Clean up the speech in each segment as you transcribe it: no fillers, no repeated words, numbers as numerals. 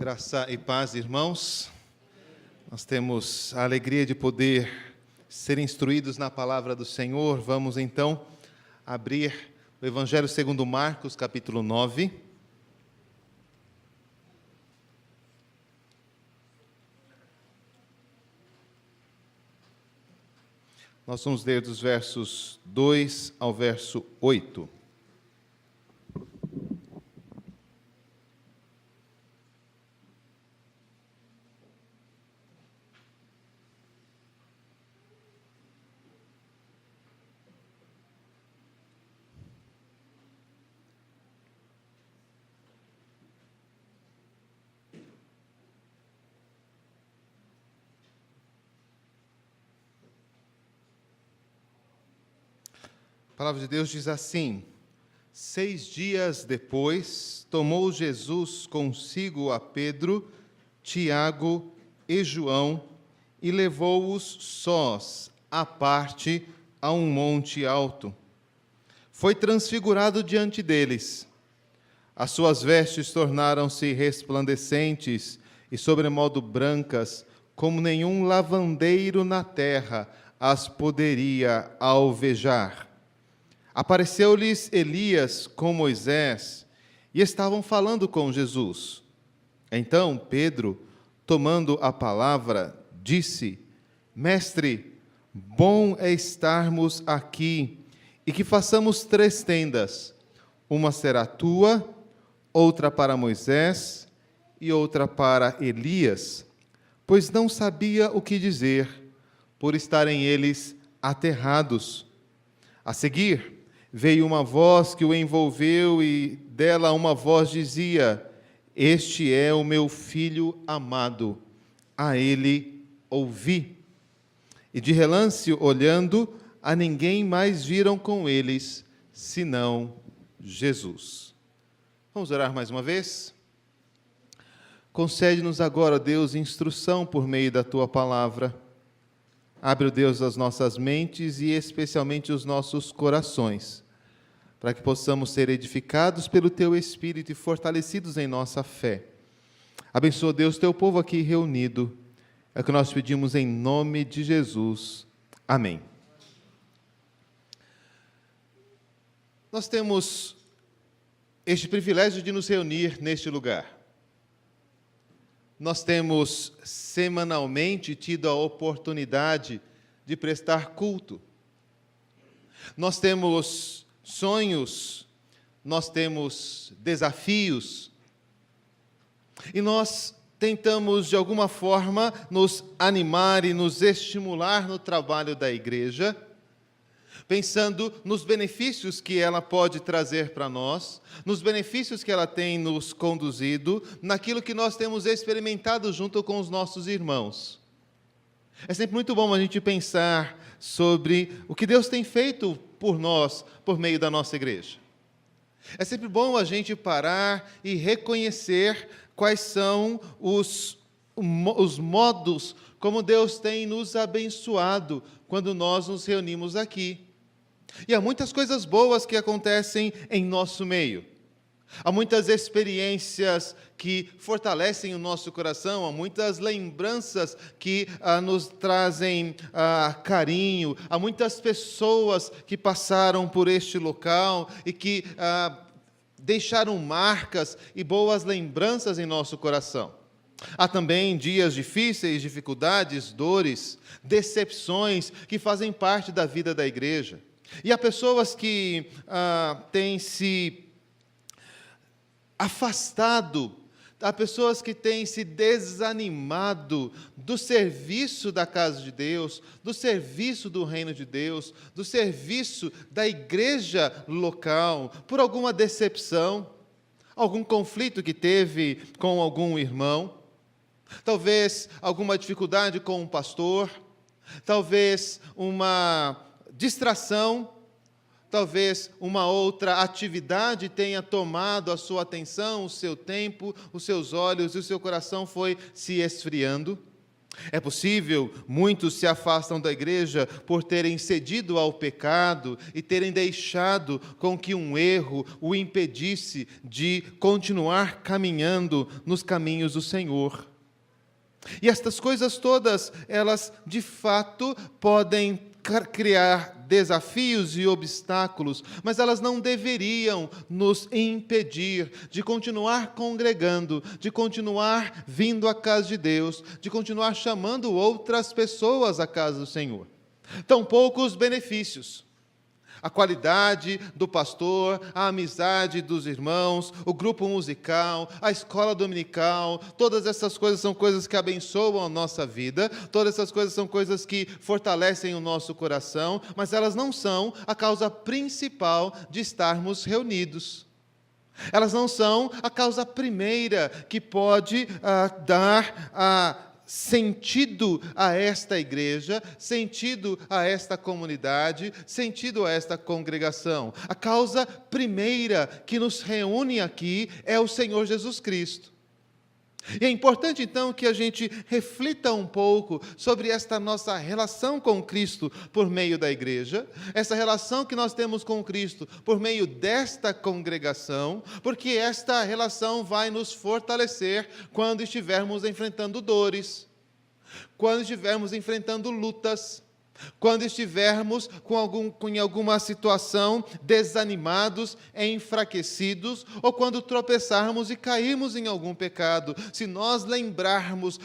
Graça e paz, irmãos. Nós temos a alegria de poder ser instruídos na palavra do Senhor. Vamos então abrir o Evangelho segundo Marcos, capítulo 9. Nós vamos ler dos versos 2 ao verso 8. A palavra de Deus diz assim: 6 dias depois, tomou Jesus consigo a Pedro, Tiago e João e levou-os sós à parte a um monte alto. Foi transfigurado diante deles. As suas vestes tornaram-se resplandecentes e sobremodo brancas, como nenhum lavandeiro na terra as poderia alvejar. Apareceu-lhes Elias com Moisés e estavam falando com Jesus. Então Pedro, tomando a palavra, disse: Mestre, bom é estarmos aqui e que façamos 3 tendas. Uma será tua, outra para Moisés e outra para Elias, pois não sabia o que dizer, por estarem eles aterrados. A seguir, veio uma voz que o envolveu e dela uma voz dizia: Este é o meu filho amado, a ele ouvi. E de relance, olhando, a ninguém mais viram com eles, senão Jesus. Vamos orar mais uma vez? Concede-nos agora, Deus, instrução por meio da Tua palavra. Abre, ó Deus, as nossas mentes e especialmente os nossos corações, para que possamos ser edificados pelo Teu Espírito e fortalecidos em nossa fé. Abençoa, Deus, Teu povo aqui reunido. É o que nós pedimos em nome de Jesus. Amém. Nós temos este privilégio de nos reunir neste lugar. Nós temos semanalmente tido a oportunidade de prestar culto. Nós temos sonhos, nós temos desafios, e nós tentamos, de alguma forma, nos animar e nos estimular no trabalho da igreja, pensando nos benefícios que ela pode trazer para nós, nos benefícios que ela tem nos conduzido, naquilo que nós temos experimentado junto com os nossos irmãos. É sempre muito bom a gente pensar sobre o que Deus tem feito por nós, por meio da nossa igreja. É sempre bom a gente parar e reconhecer quais são os modos como Deus tem nos abençoado quando nós nos reunimos aqui. E há muitas coisas boas que acontecem em nosso meio. Há muitas experiências que fortalecem o nosso coração, há muitas lembranças que nos trazem carinho, há muitas pessoas que passaram por este local e que deixaram marcas e boas lembranças em nosso coração. Há também dias difíceis, dificuldades, dores, decepções que fazem parte da vida da igreja. E há pessoas que têm se afastado, há pessoas que têm se desanimado do serviço da casa de Deus, do serviço do reino de Deus, do serviço da igreja local, por alguma decepção, algum conflito que teve com algum irmão, talvez alguma dificuldade com um pastor, talvez uma distração, talvez uma outra atividade tenha tomado a sua atenção, o seu tempo, os seus olhos e o seu coração foi se esfriando. É possível, muitos se afastam da igreja por terem cedido ao pecado e terem deixado com que um erro o impedisse de continuar caminhando nos caminhos do Senhor. E estas coisas todas, elas de fato podem criar desafios e obstáculos, mas elas não deveriam nos impedir de continuar congregando, de continuar vindo à casa de Deus, de continuar chamando outras pessoas à casa do Senhor. Tampouco os benefícios. A qualidade do pastor, a amizade dos irmãos, o grupo musical, a escola dominical, todas essas coisas são coisas que abençoam a nossa vida, todas essas coisas são coisas que fortalecem o nosso coração, mas elas não são a causa principal de estarmos reunidos. Elas não são a causa primeira que pode dar sentido a esta igreja, sentido a esta comunidade, sentido a esta congregação. A causa primeira que nos reúne aqui é o Senhor Jesus Cristo. E é importante, então, que a gente reflita um pouco sobre esta nossa relação com Cristo por meio da igreja, essa relação que nós temos com Cristo por meio desta congregação, porque esta relação vai nos fortalecer quando estivermos enfrentando dores, quando estivermos enfrentando lutas, quando estivermos em alguma situação desanimados, enfraquecidos, ou quando tropeçarmos e cairmos em algum pecado. Se nós lembrarmos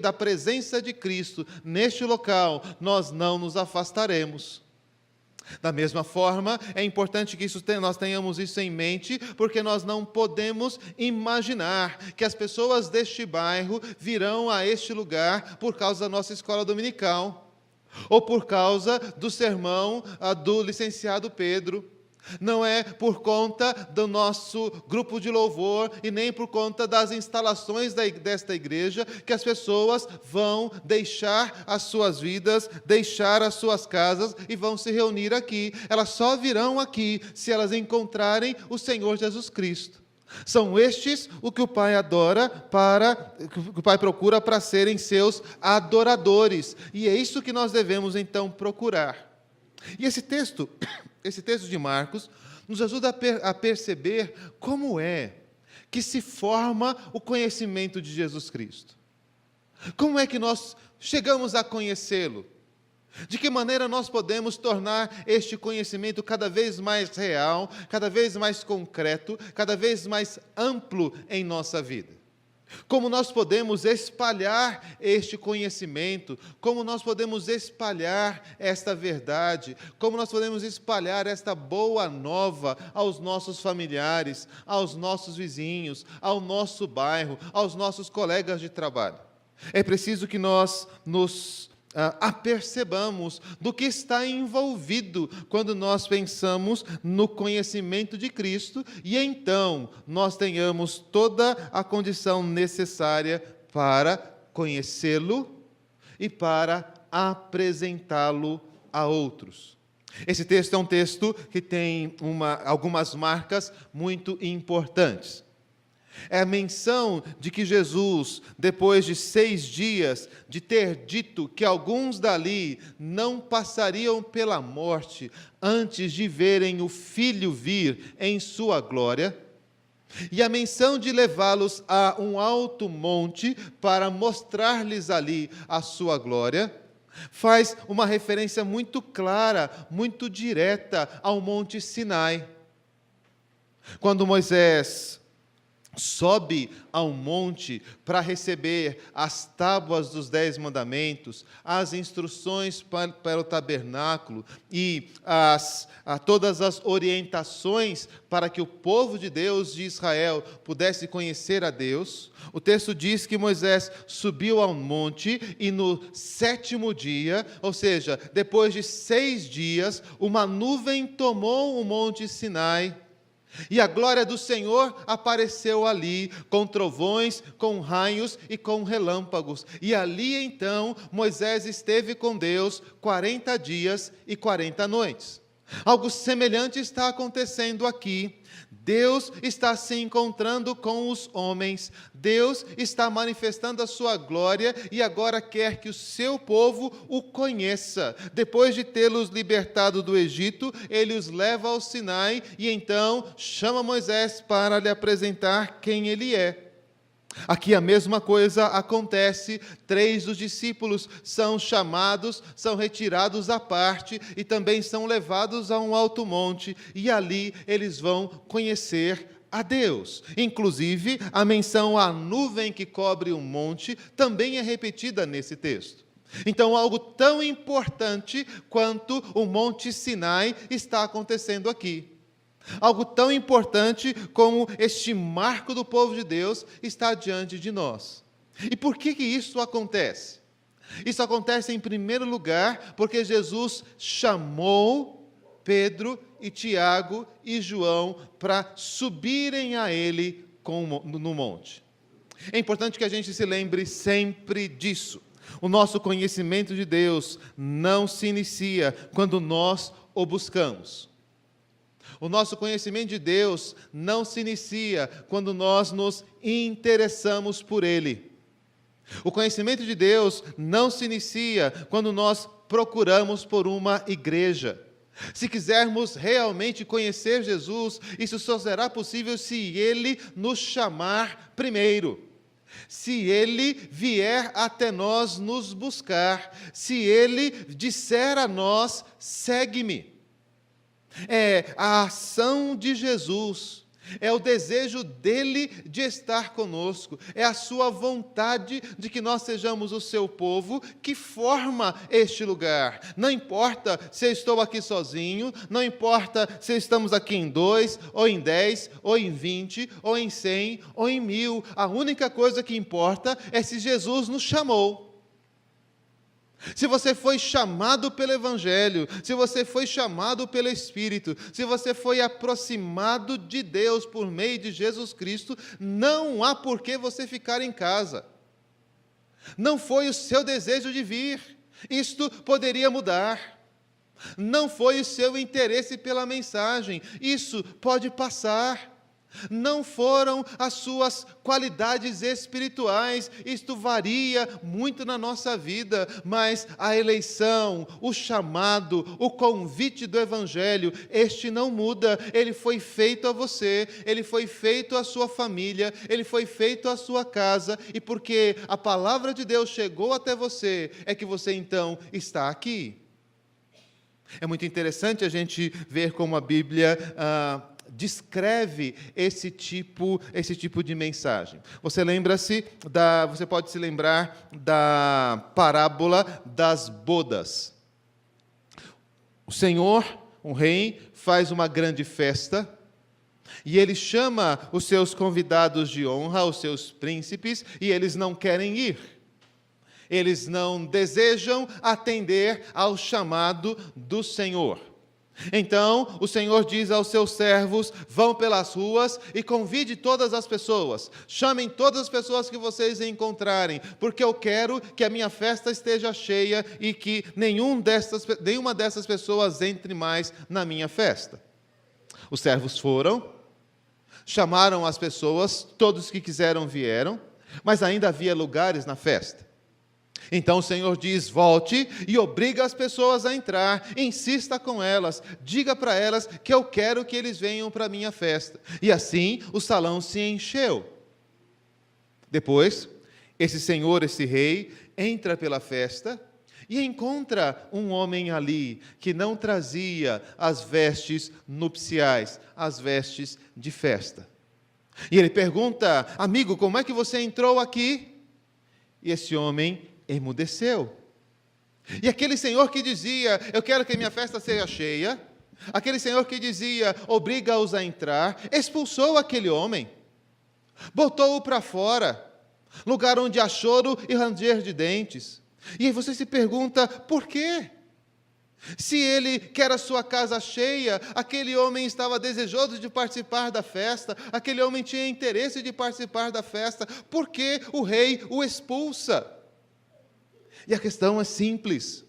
da presença de Cristo neste local, nós não nos afastaremos. Da mesma forma, é importante que nós tenhamos isso em mente, porque nós não podemos imaginar que as pessoas deste bairro virão a este lugar por causa da nossa escola dominical, ou por causa do sermão do licenciado Pedro. Não é por conta do nosso grupo de louvor e nem por conta das instalações desta igreja que as pessoas vão deixar as suas vidas, deixar as suas casas e vão se reunir aqui. Elas só virão aqui se elas encontrarem o Senhor Jesus Cristo. São estes o que o Pai o Pai procura para serem seus adoradores. E é isso que nós devemos então procurar. E esse texto de Marcos nos ajuda a perceber como é que se forma o conhecimento de Jesus Cristo. Como é que nós chegamos a conhecê-lo? De que maneira nós podemos tornar este conhecimento cada vez mais real, cada vez mais concreto, cada vez mais amplo em nossa vida? Como nós podemos espalhar este conhecimento, como nós podemos espalhar esta verdade, como nós podemos espalhar esta boa nova aos nossos familiares, aos nossos vizinhos, ao nosso bairro, aos nossos colegas de trabalho. É preciso que nós nos apercebamos do que está envolvido quando nós pensamos no conhecimento de Cristo e então nós tenhamos toda a condição necessária para conhecê-lo e para apresentá-lo a outros. Esse texto é um texto que tem algumas marcas muito importantes. É a menção de que Jesus, depois de 6 dias de ter dito que alguns dali não passariam pela morte antes de verem o Filho vir em sua glória, e a menção de levá-los a um alto monte para mostrar-lhes ali a sua glória, faz uma referência muito clara, muito direta ao Monte Sinai. Quando Moisés sobe ao monte para receber as tábuas dos 10 mandamentos, as instruções para o tabernáculo e todas as orientações para que o povo de Deus de Israel pudesse conhecer a Deus. O texto diz que Moisés subiu ao monte e no 7º dia, ou seja, depois de 6 dias, uma nuvem tomou o monte Sinai. E a glória do Senhor apareceu ali, com trovões, com raios e com relâmpagos. E ali então Moisés esteve com Deus 40 dias e 40 noites. Algo semelhante está acontecendo aqui. Deus está se encontrando com os homens, Deus está manifestando a sua glória e agora quer que o seu povo o conheça. Depois de tê-los libertado do Egito, ele os leva ao Sinai e então chama Moisés para lhe apresentar quem ele é. Aqui a mesma coisa acontece, 3 dos discípulos são chamados, são retirados à parte e também são levados a um alto monte, e ali eles vão conhecer a Deus. Inclusive, a menção à nuvem que cobre um monte também é repetida nesse texto. Então, algo tão importante quanto o Monte Sinai está acontecendo aqui. Algo tão importante como este marco do povo de Deus está diante de nós. E por que isso acontece? Isso acontece, em primeiro lugar, porque Jesus chamou Pedro e Tiago e João para subirem a ele no monte. É importante que a gente se lembre sempre disso. O nosso conhecimento de Deus não se inicia quando nós o buscamos. O nosso conhecimento de Deus não se inicia quando nós nos interessamos por Ele. O conhecimento de Deus não se inicia quando nós procuramos por uma igreja. Se quisermos realmente conhecer Jesus, isso só será possível se Ele nos chamar primeiro. Se Ele vier até nós nos buscar, se Ele disser a nós, segue-me. É a ação de Jesus, é o desejo dele de estar conosco, é a sua vontade de que nós sejamos o seu povo que forma este lugar. Não importa se eu estou aqui sozinho, não importa se estamos aqui em 2, ou em 10, ou em 20, ou em 100, ou em 1000. A única coisa que importa é se Jesus nos chamou. Se você foi chamado pelo Evangelho, se você foi chamado pelo Espírito, se você foi aproximado de Deus por meio de Jesus Cristo, não há por que você ficar em casa. Não foi o seu desejo de vir, isto poderia mudar. Não foi o seu interesse pela mensagem, isso pode passar. Não foram as suas qualidades espirituais, isto varia muito na nossa vida, mas a eleição, o chamado, o convite do Evangelho, este não muda, ele foi feito a você, ele foi feito à sua família, ele foi feito à sua casa, e porque a palavra de Deus chegou até você, é que você então está aqui. É muito interessante a gente ver como a Bíblia descreve esse tipo de mensagem. Você pode se lembrar da parábola das bodas. O Senhor, um rei, faz uma grande festa e ele chama os seus convidados de honra, os seus príncipes, e eles não querem ir. Eles não desejam atender ao chamado do Senhor. Então, o Senhor diz aos seus servos, vão pelas ruas e convide todas as pessoas, chamem todas as pessoas que vocês encontrarem, porque eu quero que a minha festa esteja cheia e que nenhuma dessas pessoas entre mais na minha festa. Os servos foram, chamaram as pessoas, todos que quiseram vieram, mas ainda havia lugares na festa. Então o Senhor diz, volte e obriga as pessoas a entrar, insista com elas, diga para elas que eu quero que eles venham para a minha festa. E assim o salão se encheu. Depois, esse senhor, esse rei, entra pela festa e encontra um homem ali que não trazia as vestes nupciais, as vestes de festa. E ele pergunta, amigo, como é que você entrou aqui? E esse homem emudeceu. E aquele senhor que dizia, eu quero que minha festa seja cheia, aquele senhor que dizia, obriga-os a entrar, expulsou aquele homem, botou-o para fora, lugar onde há choro e ranger de dentes. E aí você se pergunta, por quê? Se ele quer a sua casa cheia, aquele homem estava desejoso de participar da festa, aquele homem tinha interesse de participar da festa, por que o rei o expulsa? E a questão é simples.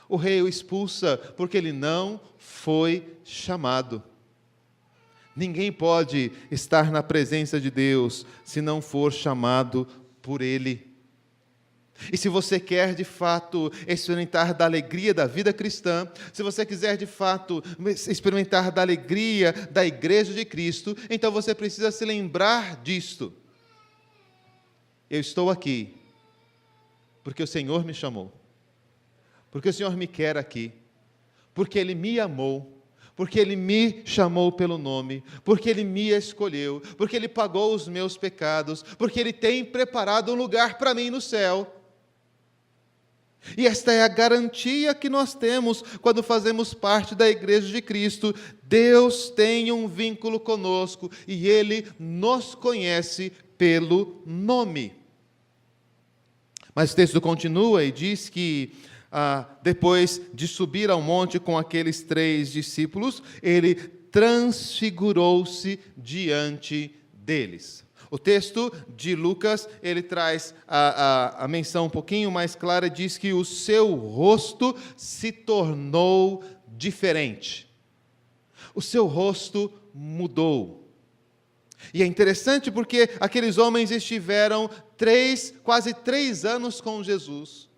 O rei o expulsa porque ele não foi chamado. Ninguém pode estar na presença de Deus se não for chamado por Ele. E se você quer de fato experimentar da alegria da vida cristã, se você quiser de fato experimentar da alegria da igreja de Cristo, então você precisa se lembrar disto. Eu estou aqui porque o Senhor me chamou, porque o Senhor me quer aqui, porque Ele me amou, porque Ele me chamou pelo nome, porque Ele me escolheu, porque Ele pagou os meus pecados, porque Ele tem preparado um lugar para mim no céu. E esta é a garantia que nós temos quando fazemos parte da igreja de Cristo. Deus tem um vínculo conosco e Ele nos conhece pelo nome. Mas o texto continua e diz que depois de subir ao monte com aqueles 3 discípulos, Ele transfigurou-se diante deles. O texto de Lucas, ele traz a menção um pouquinho mais clara, diz que o seu rosto se tornou diferente. O seu rosto mudou. E é interessante porque aqueles homens estiveram quase 3 anos com Jesus.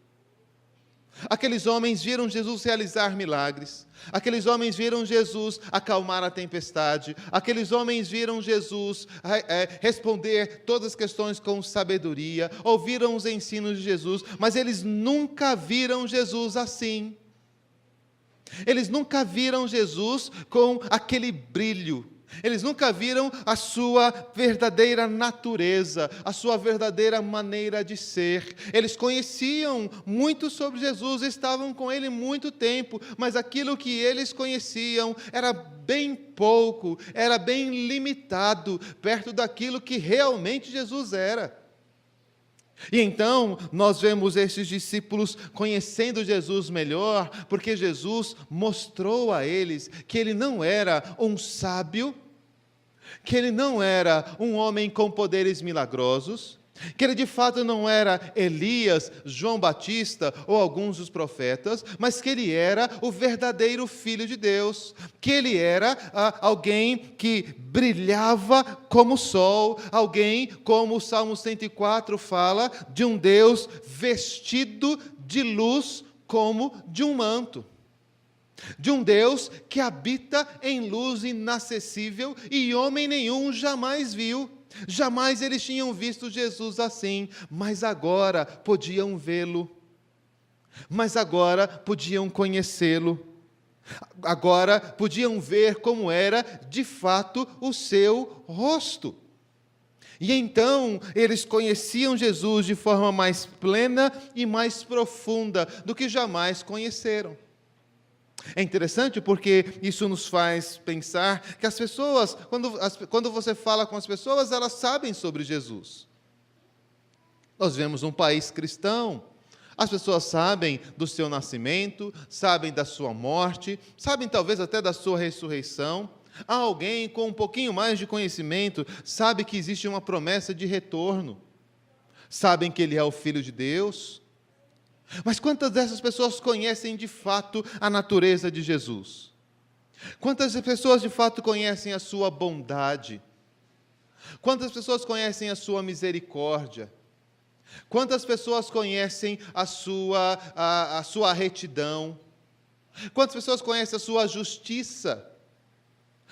Aqueles homens viram Jesus realizar milagres. Aqueles homens viram Jesus acalmar a tempestade. Aqueles homens viram Jesus responder todas as questões com sabedoria. Ouviram os ensinos de Jesus, mas eles nunca viram Jesus assim. Eles nunca viram Jesus com aquele brilho. Eles nunca viram a sua verdadeira natureza, a sua verdadeira maneira de ser. Eles conheciam muito sobre Jesus, estavam com Ele muito tempo, mas aquilo que eles conheciam era bem pouco, era bem limitado, perto daquilo que realmente Jesus era. E então, nós vemos esses discípulos conhecendo Jesus melhor, porque Jesus mostrou a eles que Ele não era um sábio, que Ele não era um homem com poderes milagrosos, que Ele de fato não era Elias, João Batista ou alguns dos profetas, mas que Ele era o verdadeiro Filho de Deus, que Ele era alguém que brilhava como o sol, alguém, como o Salmo 104 fala, de um Deus vestido de luz como de um manto. De um Deus que habita em luz inacessível e homem nenhum jamais viu. Jamais eles tinham visto Jesus assim, mas agora podiam vê-lo. Mas agora podiam conhecê-lo. Agora podiam ver como era de fato o seu rosto. E então eles conheciam Jesus de forma mais plena e mais profunda do que jamais conheceram. É interessante porque isso nos faz pensar que as pessoas, quando você fala com as pessoas, elas sabem sobre Jesus. Nós vivemos um país cristão, as pessoas sabem do seu nascimento, sabem da sua morte, sabem talvez até da sua ressurreição. Há alguém com um pouquinho mais de conhecimento, sabe que existe uma promessa de retorno, sabem que Ele é o Filho de Deus. Mas quantas dessas pessoas conhecem de fato a natureza de Jesus? Quantas pessoas de fato conhecem a sua bondade? Quantas pessoas conhecem a sua misericórdia? Quantas pessoas conhecem a sua retidão? Quantas pessoas conhecem a sua justiça?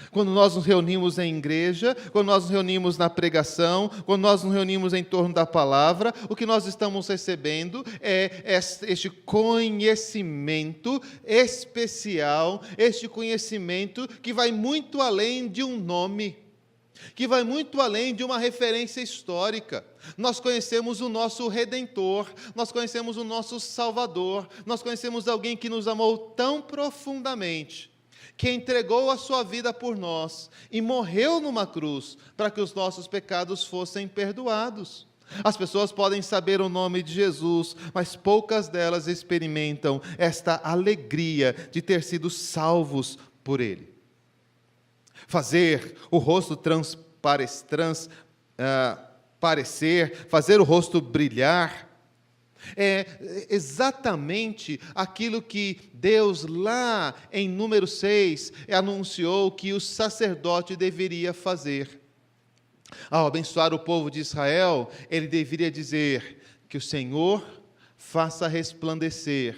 Quando nós nos reunimos em igreja, quando nós nos reunimos na pregação, quando nós nos reunimos em torno da palavra, o que nós estamos recebendo é este conhecimento especial, este conhecimento que vai muito além de um nome, que vai muito além de uma referência histórica. Nós conhecemos o nosso Redentor, nós conhecemos o nosso Salvador, nós conhecemos alguém que nos amou tão profundamente, que entregou a sua vida por nós e morreu numa cruz para que os nossos pecados fossem perdoados. As pessoas podem saber o nome de Jesus, mas poucas delas experimentam esta alegria de ter sido salvos por Ele. Fazer o rosto transparecer, fazer o rosto brilhar, É exatamente aquilo que Deus, lá em número 6, anunciou que o sacerdote deveria fazer. Ao abençoar o povo de Israel, ele deveria dizer que o Senhor faça resplandecer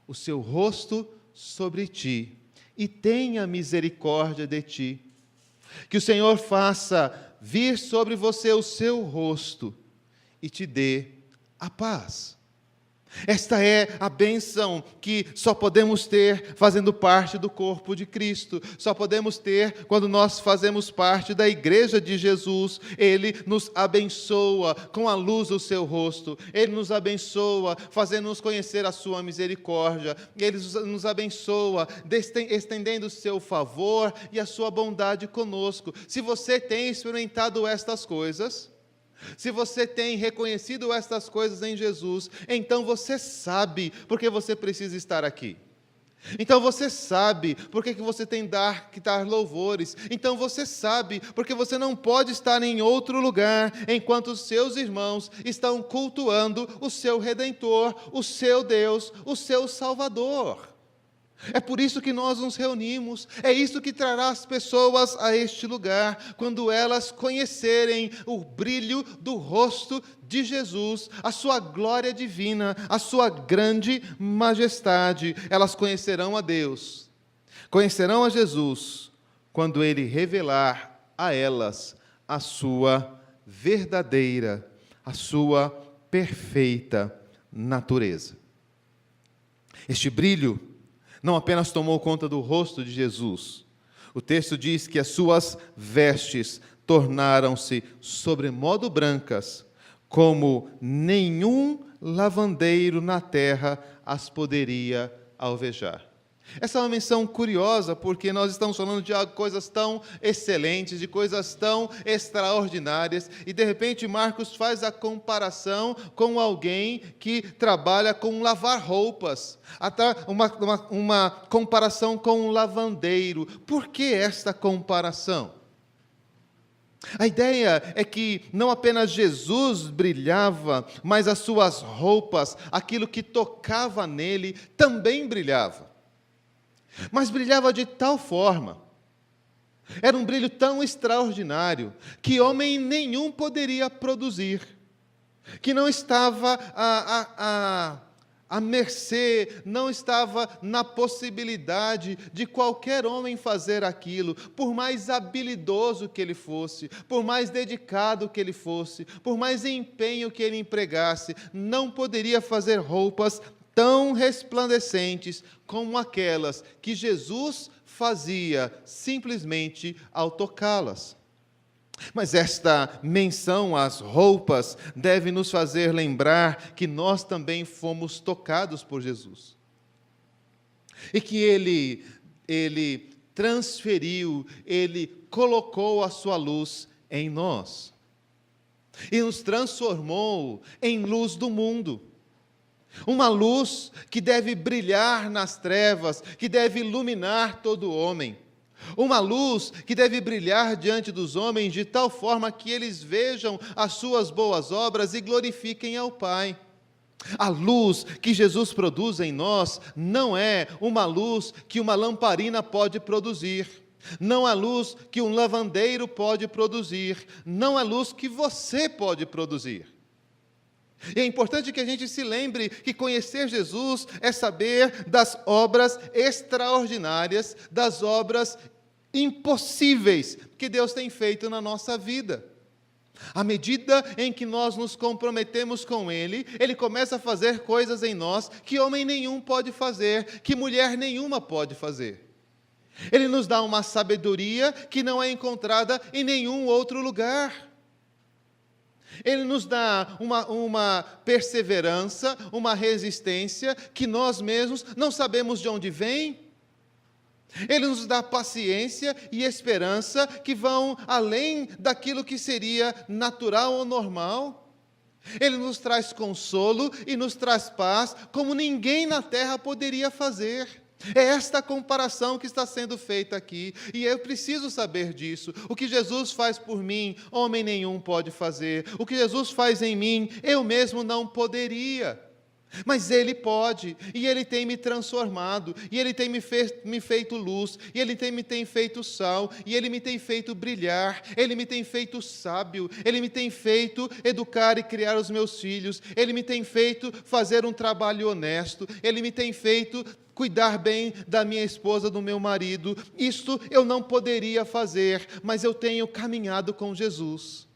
o seu rosto sobre ti e tenha misericórdia de ti. Que o Senhor faça vir sobre você o seu rosto e te dê a paz. Esta é a bênção que só podemos ter fazendo parte do corpo de Cristo. Só podemos ter quando nós fazemos parte da igreja de Jesus. Ele nos abençoa com a luz do seu rosto. Ele nos abençoa fazendo-nos conhecer a sua misericórdia. Ele nos abençoa estendendo o seu favor e a sua bondade conosco. Se você tem experimentado estas coisas, se você tem reconhecido estas coisas em Jesus, então você sabe porque você precisa estar aqui. Então você sabe porque que você tem que dar louvores. Então você sabe porque você não pode estar em outro lugar enquanto os seus irmãos estão cultuando o seu Redentor, o seu Deus, o seu Salvador. É por isso que nós nos reunimos, é isso que trará as pessoas a este lugar, quando elas conhecerem o brilho do rosto de Jesus, a sua glória divina, a sua grande majestade. Elas conhecerão a Deus, conhecerão a Jesus, quando Ele revelar a elas a sua verdadeira, a sua perfeita natureza. Este brilho não apenas tomou conta do rosto de Jesus. O texto diz que as suas vestes tornaram-se sobremodo brancas, como nenhum lavandeiro na terra as poderia alvejar. Essa é uma menção curiosa, porque nós estamos falando de coisas tão excelentes, de coisas tão extraordinárias, e de repente Marcos faz a comparação com alguém que trabalha com lavar roupas, uma comparação com um lavandeiro. Por que esta comparação? A ideia é que não apenas Jesus brilhava, mas as suas roupas, aquilo que tocava nele, também brilhava. Mas brilhava de tal forma, era um brilho tão extraordinário, que homem nenhum poderia produzir, que não estava à mercê, não estava na possibilidade de qualquer homem fazer aquilo, por mais habilidoso que ele fosse, por mais dedicado que ele fosse, por mais empenho que ele empregasse, não poderia fazer roupas tão resplandecentes como aquelas que Jesus fazia simplesmente ao tocá-las. Mas esta menção às roupas deve nos fazer lembrar que nós também fomos tocados por Jesus. E que Ele transferiu, Ele colocou a sua luz em nós. E nos transformou em luz do mundo. Uma luz que deve brilhar nas trevas, que deve iluminar todo homem. Uma luz que deve brilhar diante dos homens de tal forma que eles vejam as suas boas obras e glorifiquem ao Pai. A luz que Jesus produz em nós não é uma luz que uma lamparina pode produzir. Não a luz que um lavandeiro pode produzir. Não a luz que você pode produzir. E é importante que a gente se lembre que conhecer Jesus é saber das obras extraordinárias, das obras impossíveis que Deus tem feito na nossa vida. À medida em que nós nos comprometemos com Ele, Ele começa a fazer coisas em nós que homem nenhum pode fazer, que mulher nenhuma pode fazer. Ele nos dá uma sabedoria que não é encontrada em nenhum outro lugar. Ele nos dá uma perseverança, uma resistência que nós mesmos não sabemos de onde vem. Ele nos dá paciência e esperança que vão além daquilo que seria natural ou normal. Ele nos traz consolo e nos traz paz como ninguém na terra poderia fazer. É esta comparação que está sendo feita aqui, e eu preciso saber disso. O que Jesus faz por mim, homem nenhum pode fazer. O que Jesus faz em mim, eu mesmo não poderia. Mas Ele pode, e Ele tem me transformado, e Ele tem me feito luz, e Ele me tem feito sal, e Ele me tem feito brilhar, Ele me tem feito sábio, Ele me tem feito educar e criar os meus filhos, Ele me tem feito fazer um trabalho honesto, Ele me tem feito cuidar bem da minha esposa, do meu marido. Isto eu não poderia fazer, mas eu tenho caminhado com Jesus,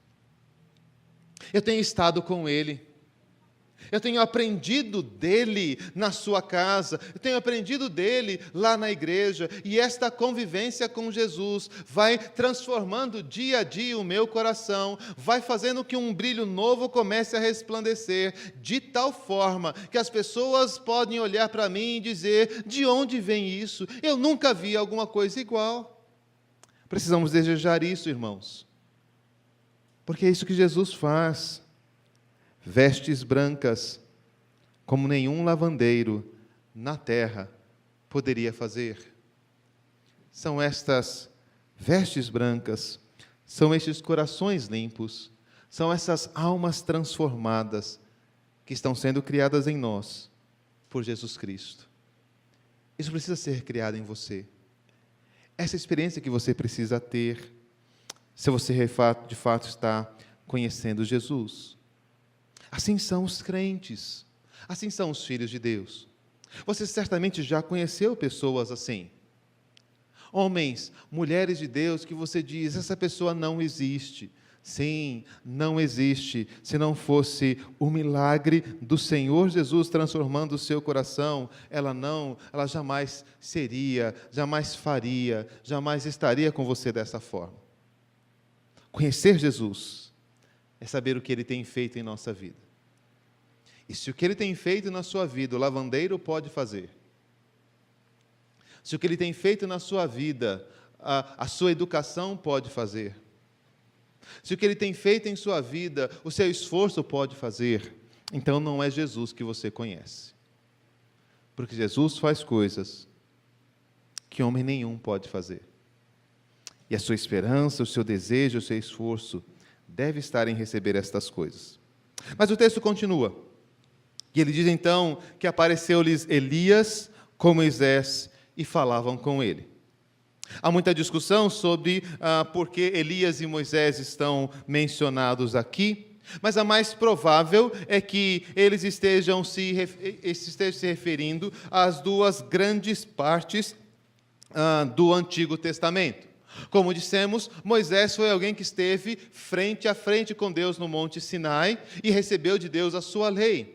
eu tenho estado com Ele. Eu tenho aprendido dele na sua casa, eu tenho aprendido dele lá na igreja, e esta convivência com Jesus vai transformando dia a dia o meu coração, vai fazendo que um brilho novo comece a resplandecer, de tal forma que as pessoas podem olhar para mim e dizer: de onde vem isso? Eu nunca vi alguma coisa igual. Precisamos desejar isso, irmãos, porque é isso que Jesus faz. Vestes brancas, como nenhum lavandeiro na terra poderia fazer. São estas vestes brancas, são estes corações limpos, são essas almas transformadas que estão sendo criadas em nós por Jesus Cristo. Isso precisa ser criado em você. Essa experiência que você precisa ter, se você de fato está conhecendo Jesus. Assim são os crentes, assim são os filhos de Deus. Você certamente já conheceu pessoas assim. Homens, mulheres de Deus, que você diz: essa pessoa não existe. Sim, não existe. Se não fosse o milagre do Senhor Jesus transformando o seu coração, ela jamais seria, jamais faria, jamais estaria com você dessa forma. Conhecer Jesus é saber o que Ele tem feito em nossa vida. E se o que Ele tem feito na sua vida, o lavandeiro pode fazer. Se o que Ele tem feito na sua vida, a sua educação pode fazer. Se o que Ele tem feito em sua vida, o seu esforço pode fazer, então não é Jesus que você conhece. Porque Jesus faz coisas que homem nenhum pode fazer. E a sua esperança, o seu desejo, o seu esforço deve estar em receber estas coisas. Mas o texto continua. E ele diz então que apareceu-lhes Elias com Moisés e falavam com ele. Há muita discussão sobre por que Elias e Moisés estão mencionados aqui, mas a mais provável é que eles estejam se referindo às duas grandes partes do Antigo Testamento. Como dissemos, Moisés foi alguém que esteve frente a frente com Deus no Monte Sinai e recebeu de Deus a sua lei.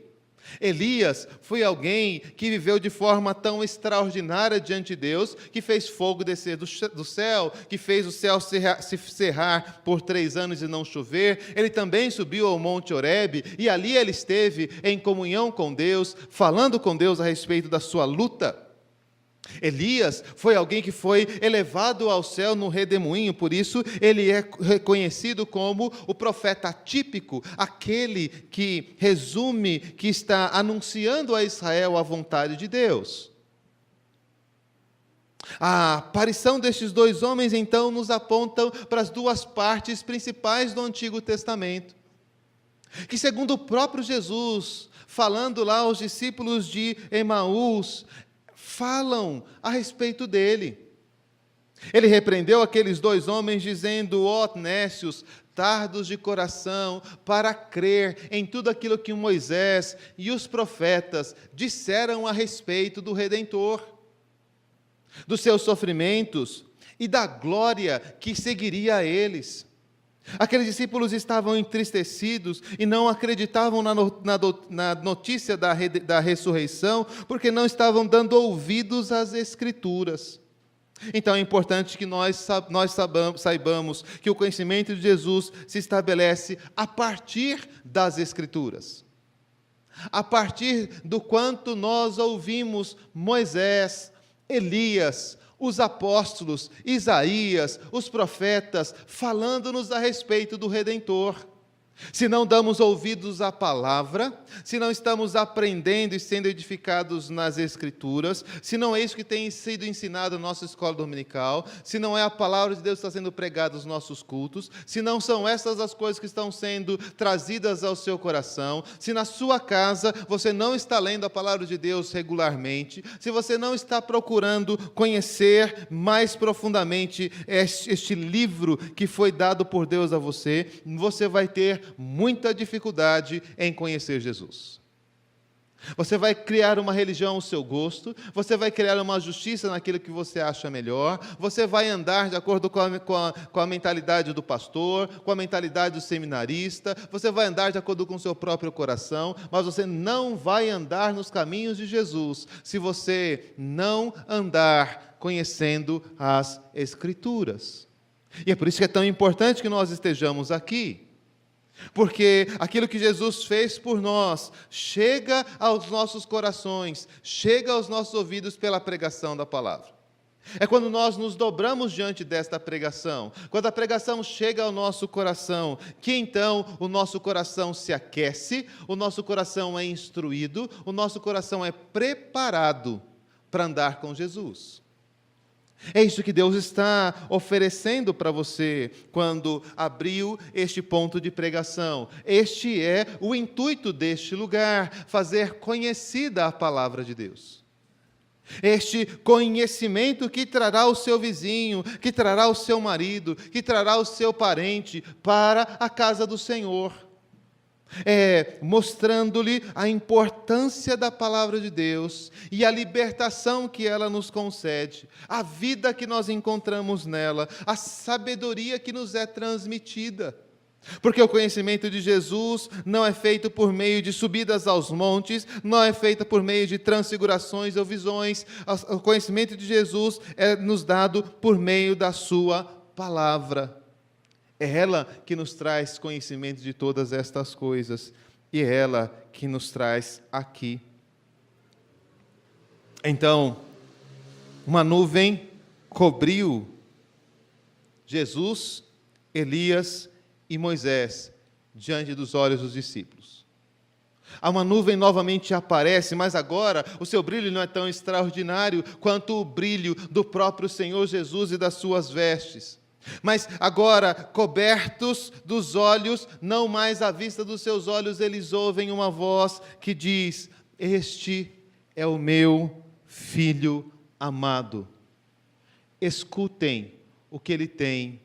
Elias foi alguém que viveu de forma tão extraordinária diante de Deus, que fez fogo descer do céu, que fez o céu se cerrar por 3 anos e não chover. Ele também subiu ao Monte Horebe, e ali ele esteve em comunhão com Deus, falando com Deus a respeito da sua luta. Elias foi alguém que foi elevado ao céu no redemoinho, por isso ele é reconhecido como o profeta típico, aquele que resume, que está anunciando a Israel a vontade de Deus. A aparição destes dois homens, então, nos apontam para as duas partes principais do Antigo Testamento, que, segundo o próprio Jesus, falando lá aos discípulos de Emaús, falam a respeito dele. Ele repreendeu aqueles dois homens, dizendo: ó nécios, tardos de coração, para crer em tudo aquilo que Moisés e os profetas disseram a respeito do Redentor, dos seus sofrimentos e da glória que seguiria a eles. Aqueles discípulos estavam entristecidos e não acreditavam na notícia da ressurreição, porque não estavam dando ouvidos às Escrituras. Então é importante que nós saibamos que o conhecimento de Jesus se estabelece a partir das Escrituras. A partir do quanto nós ouvimos Moisés, Elias, os apóstolos, Isaías, os profetas, falando-nos a respeito do Redentor. Se não damos ouvidos à palavra, se não estamos aprendendo e sendo edificados nas Escrituras, se não é isso que tem sido ensinado na nossa escola dominical, se não é a palavra de Deus que está sendo pregada nos nossos cultos, se não são essas as coisas que estão sendo trazidas ao seu coração, se na sua casa você não está lendo a palavra de Deus regularmente, se você não está procurando conhecer mais profundamente este livro que foi dado por Deus a você, você vai ter muita dificuldade em conhecer Jesus. Você vai criar uma religião ao seu gosto, você vai criar uma justiça naquilo que você acha melhor, você vai andar de acordo com a mentalidade do pastor, com a mentalidade do seminarista, você vai andar de acordo com o seu próprio coração, mas você não vai andar nos caminhos de Jesus se você não andar conhecendo as Escrituras. E é por isso que é tão importante que nós estejamos aqui. Porque aquilo que Jesus fez por nós chega aos nossos corações, chega aos nossos ouvidos pela pregação da palavra. É quando nós nos dobramos diante desta pregação, quando a pregação chega ao nosso coração, que então o nosso coração se aquece, o nosso coração é instruído, o nosso coração é preparado para andar com Jesus. É isso que Deus está oferecendo para você quando abriu este ponto de pregação. Este é o intuito deste lugar, fazer conhecida a palavra de Deus. Este conhecimento que trará o seu vizinho, que trará o seu marido, que trará o seu parente para a casa do Senhor. Mostrando-lhe a importância da palavra de Deus e a libertação que ela nos concede, a vida que nós encontramos nela, a sabedoria que nos é transmitida. Porque o conhecimento de Jesus não é feito por meio de subidas aos montes, não é feito por meio de transfigurações ou visões. O conhecimento de Jesus é nos dado por meio da sua palavra. É ela que nos traz conhecimento de todas estas coisas, e é ela que nos traz aqui. Então, uma nuvem cobriu Jesus, Elias e Moisés diante dos olhos dos discípulos. Uma nuvem novamente aparece, mas agora o seu brilho não é tão extraordinário quanto o brilho do próprio Senhor Jesus e das suas vestes. Mas agora, cobertos dos olhos, não mais à vista dos seus olhos, eles ouvem uma voz que diz: este é o meu Filho amado. Escutem o que ele tem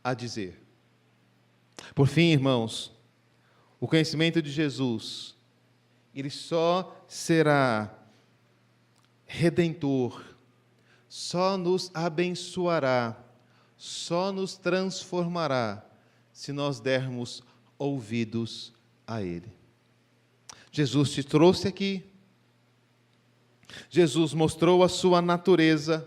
a dizer. Por fim, irmãos, o conhecimento de Jesus, ele só será redentor, só nos abençoará, só nos transformará se nós dermos ouvidos a Ele. Jesus te trouxe aqui, Jesus mostrou a sua natureza,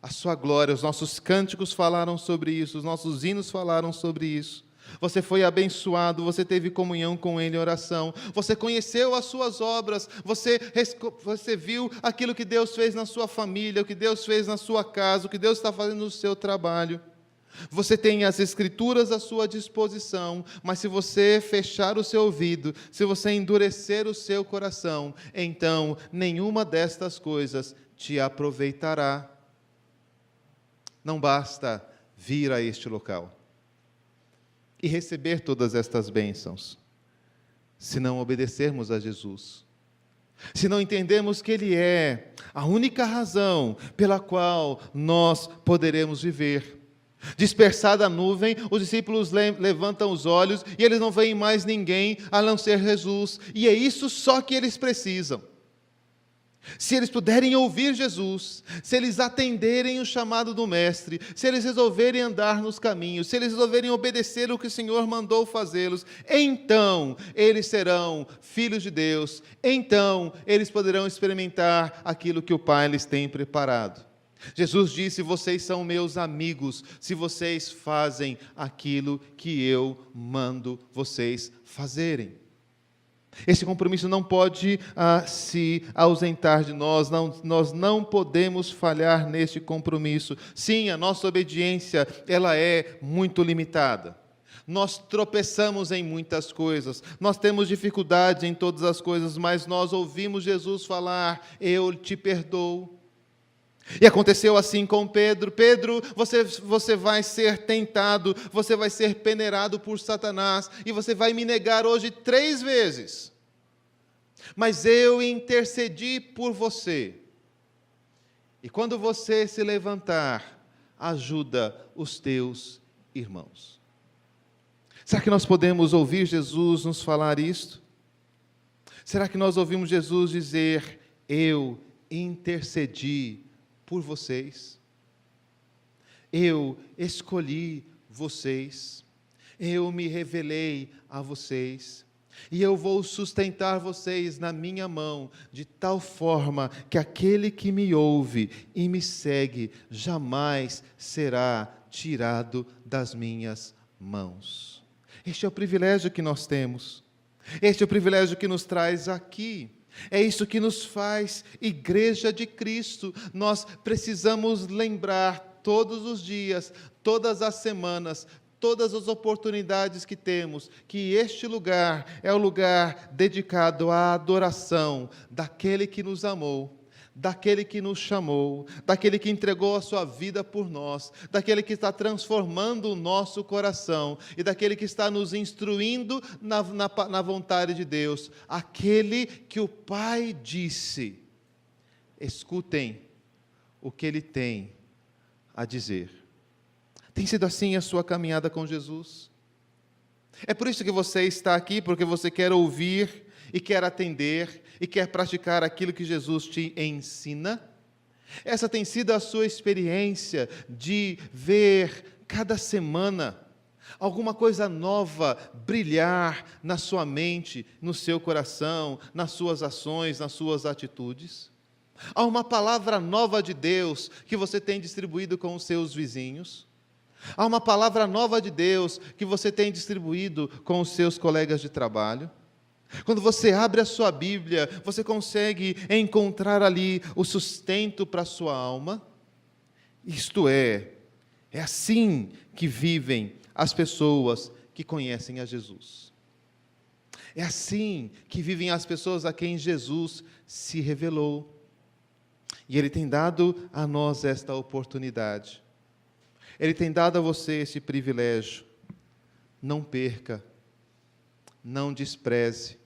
a sua glória, os nossos cânticos falaram sobre isso, os nossos hinos falaram sobre isso. Você foi abençoado, você teve comunhão com Ele em oração, você conheceu as suas obras, você viu aquilo que Deus fez na sua família, o que Deus fez na sua casa, o que Deus está fazendo no seu trabalho. Você tem as Escrituras à sua disposição, mas se você fechar o seu ouvido, se você endurecer o seu coração, então nenhuma destas coisas te aproveitará. Não basta vir a este local e receber todas estas bênçãos, se não obedecermos a Jesus, se não entendermos que Ele é a única razão pela qual nós poderemos viver. Dispersada a nuvem, os discípulos levantam os olhos e eles não veem mais ninguém a não ser Jesus, e é isso só que eles precisam. Se eles puderem ouvir Jesus, se eles atenderem o chamado do Mestre, se eles resolverem andar nos caminhos, se eles resolverem obedecer o que o Senhor mandou fazê-los, então eles serão filhos de Deus, então eles poderão experimentar aquilo que o Pai lhes tem preparado. Jesus disse: vocês são meus amigos, se vocês fazem aquilo que eu mando vocês fazerem. Esse compromisso não pode se ausentar de nós, nós não podemos falhar neste compromisso. Sim, a nossa obediência, ela é muito limitada. Nós tropeçamos em muitas coisas, nós temos dificuldades em todas as coisas, mas nós ouvimos Jesus falar: eu te perdoo. E aconteceu assim com Pedro: Pedro, você vai ser tentado, você vai ser peneirado por Satanás, e você vai me negar hoje 3 vezes. Mas eu intercedi por você. E quando você se levantar, ajuda os teus irmãos. Será que nós podemos ouvir Jesus nos falar isto? Será que nós ouvimos Jesus dizer: eu intercedi por vocês? Eu escolhi vocês. Eu me revelei a vocês. E eu vou sustentar vocês na minha mão, de tal forma que aquele que me ouve e me segue jamais será tirado das minhas mãos. Este é o privilégio que nós temos. Este é o privilégio que nos traz aqui. É isso que nos faz Igreja de Cristo. Nós precisamos lembrar todos os dias, todas as semanas, todas as oportunidades que temos, que este lugar é o lugar dedicado à adoração daquele que nos amou, daquele que nos chamou, daquele que entregou a sua vida por nós, daquele que está transformando o nosso coração e daquele que está nos instruindo na vontade de Deus, aquele que o Pai disse: escutem o que Ele tem a dizer. Tem sido assim a sua caminhada com Jesus? É por isso que você está aqui, porque você quer ouvir e quer atender e quer praticar aquilo que Jesus te ensina? Essa tem sido a sua experiência de ver cada semana alguma coisa nova brilhar na sua mente, no seu coração, nas suas ações, nas suas atitudes? Há uma palavra nova de Deus que você tem distribuído com os seus vizinhos? Há uma palavra nova de Deus que você tem distribuído com os seus colegas de trabalho? Quando você abre a sua Bíblia, você consegue encontrar ali o sustento para a sua alma? Isto é assim que vivem as pessoas que conhecem a Jesus. É assim que vivem as pessoas a quem Jesus se revelou. E Ele tem dado a nós esta oportunidade. Ele tem dado a você esse privilégio. Não perca, não despreze,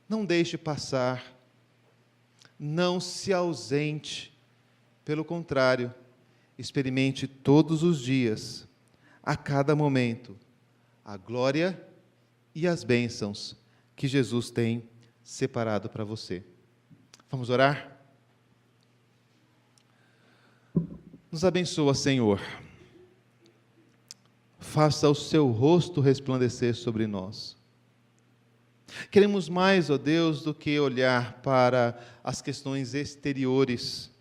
não deixe passar, não se ausente. Pelo contrário, experimente todos os dias, a cada momento, a glória e as bênçãos que Jesus tem separado para você. Vamos orar? Nos abençoa, Senhor. Faça o seu rosto resplandecer sobre nós. Queremos mais, ó Deus, do que olhar para as questões exteriores,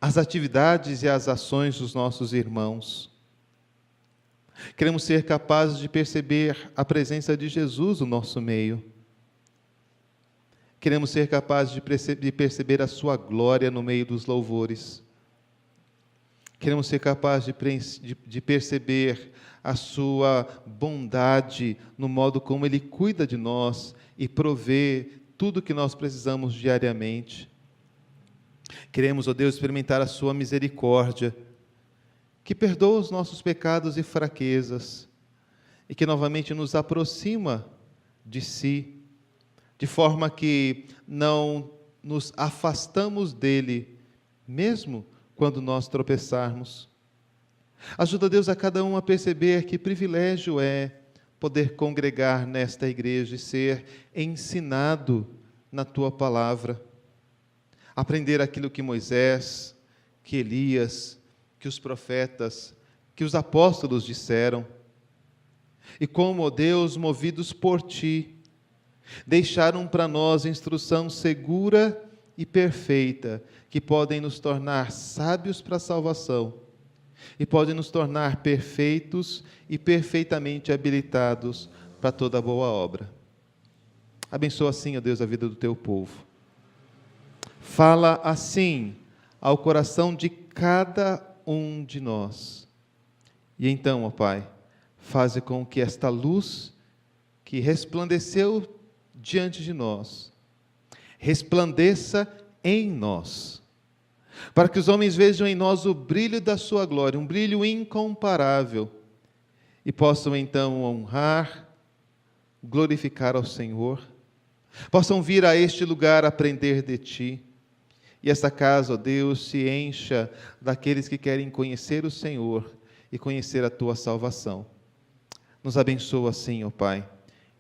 as atividades e as ações dos nossos irmãos. Queremos ser capazes de perceber a presença de Jesus no nosso meio. Queremos ser capazes de perceber a sua glória no meio dos louvores. Queremos ser capazes de perceber a sua bondade no modo como Ele cuida de nós e provê tudo o que nós precisamos diariamente. Queremos, ó Deus, experimentar a sua misericórdia, que perdoa os nossos pecados e fraquezas, e que novamente nos aproxima de si, de forma que não nos afastamos dele, mesmo quando nós tropeçarmos. Ajuda, Deus, a cada um a perceber que privilégio é poder congregar nesta igreja e ser ensinado na Tua palavra. Aprender aquilo que Moisés, que Elias, que os profetas, que os apóstolos disseram. E como, ó Deus, movidos por Ti, deixaram para nós instrução segura e perfeita, que podem nos tornar sábios para a salvação e podem nos tornar perfeitos e perfeitamente habilitados para toda boa obra. Abençoa assim, ó Deus, a vida do Teu povo. Fala assim ao coração de cada um de nós E então, ó Pai, faze com que esta luz que resplandeceu diante de nós, resplandeça em nós, para que os homens vejam em nós o brilho da sua glória, um brilho incomparável, e possam então honrar, glorificar ao Senhor, possam vir a este lugar aprender de Ti, e esta casa, ó Deus, se encha daqueles que querem conhecer o Senhor e conhecer a Tua salvação. Nos abençoa assim, ó Pai,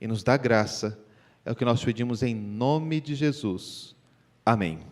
e nos dá graça, é o que nós pedimos em nome de Jesus. Amém.